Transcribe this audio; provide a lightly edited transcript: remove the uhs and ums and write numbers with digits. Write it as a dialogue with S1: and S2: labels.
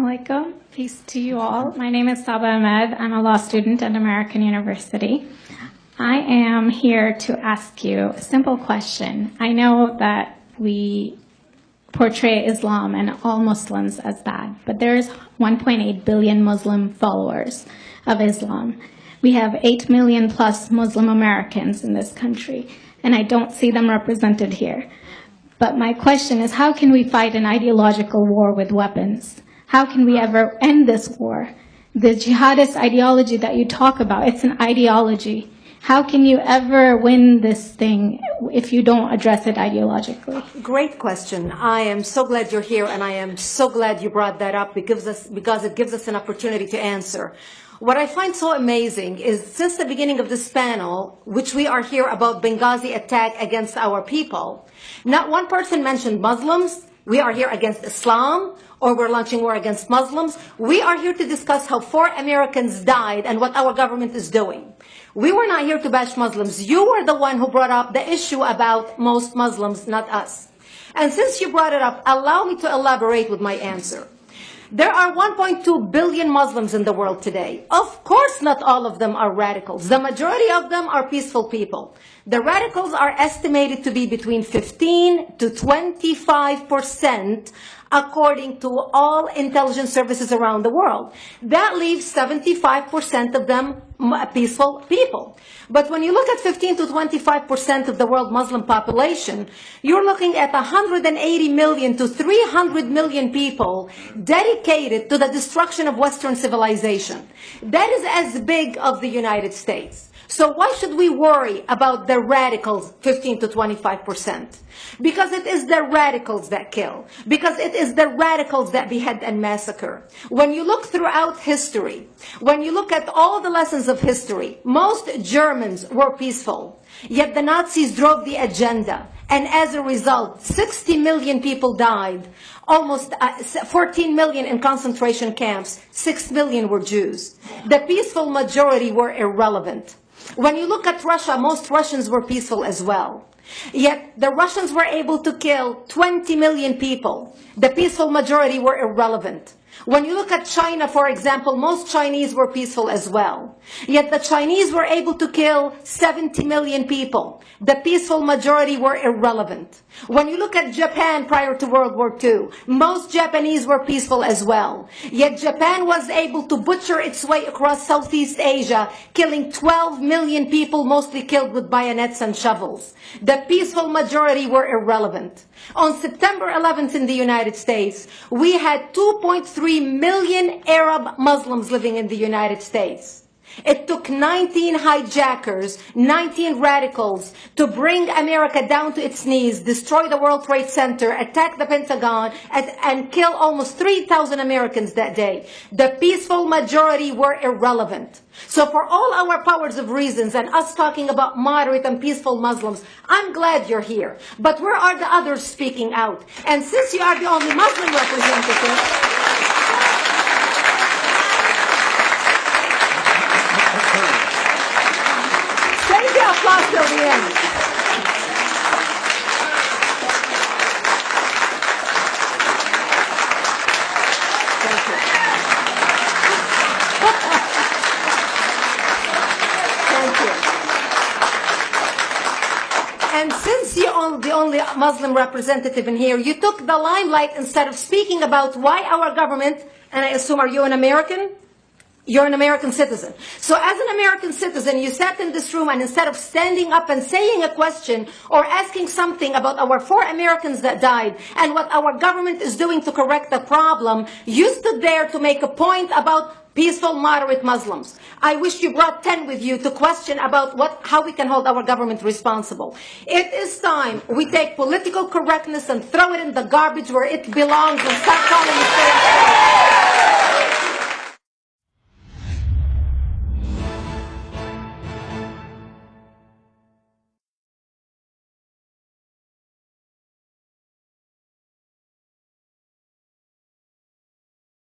S1: alaikum. Peace to you all. My name is Saba Ahmed. I'm a law student at American University. I am here to ask you a simple question. I know that we portray Islam and all Muslims as bad, but there's 1.8 billion Muslim followers of Islam. We have 8 million plus Muslim Americans in this country, and I don't see them represented here. But my question is, how can we fight an ideological war with weapons? How can we ever end this war? The jihadist ideology that you talk about, it's an ideology. How can you ever win this thing if you don't address it ideologically?
S2: Great question. I am so glad you're here, and I am so glad you brought that up because it gives us an opportunity to answer. What I find so amazing is since the beginning of this panel, which we are here about Benghazi attack against our people, not one person mentioned Muslims. We are here against Islam, or we're launching war against Muslims. We are here to discuss how 4 Americans died and what our government is doing. We were not here to bash Muslims. You were the one who brought up the issue about most Muslims, not us. And since you brought it up, allow me to elaborate with my answer. There are 1.2 billion Muslims in the world today. Of course, not all of them are radicals. The majority of them are peaceful people. The radicals are estimated to be between 15 to 25%, according to all intelligence services around the world. That leaves 75% of them peaceful people. But when you look at 15 to 25% of the world Muslim population, you're looking at 180 million to 300 million people dedicated to the destruction of Western civilization. That is as big as the United States. So why should we worry about the radicals, 15 to 25%? Because it is the radicals that kill. Because it is the radicals that behead and massacre. When you look throughout history, when you look at all the lessons of history, most Germans were peaceful. Yet the Nazis drove the agenda. And as a result, 60 million people died. Almost 14 million in concentration camps. 6 million were Jews. The peaceful majority were irrelevant. When you look at Russia, most Russians were peaceful as well. Yet the Russians were able to kill 20 million people. The peaceful majority were irrelevant. When you look at China, for example, most Chinese were peaceful as well. Yet the Chinese were able to kill 70 million people. The peaceful majority were irrelevant. When you look at Japan prior to World War II, most Japanese were peaceful as well. Yet Japan was able to butcher its way across Southeast Asia, killing 12 million people, mostly killed with bayonets and shovels. The peaceful majority were irrelevant. On September 11th in the United States, we had 2.3 million Arab Muslims living in the United States. It took 19 hijackers, 19 radicals to bring America down to its knees, destroy the World Trade Center, attack the Pentagon, and kill almost 3,000 Americans that day. The peaceful majority were irrelevant. So for all our powers of reasons and us talking about moderate and peaceful Muslims, I'm glad you're here. But where are the others speaking out? And since you are the only Muslim representative, applause till the end. Thank you. Thank you. And since you're the only Muslim representative in here, you took the limelight instead of speaking about why our government, and I assume, are you an American? You're an American citizen. So as an American citizen, you sat in this room and instead of standing up and saying a question or asking something about our 4 Americans that died and what our government is doing to correct the problem, you stood there to make a point about peaceful, moderate Muslims. I wish you brought 10 with you to question about how we can hold our government responsible. It is time we take political correctness and throw it in the garbage where it belongs and start calling it fair.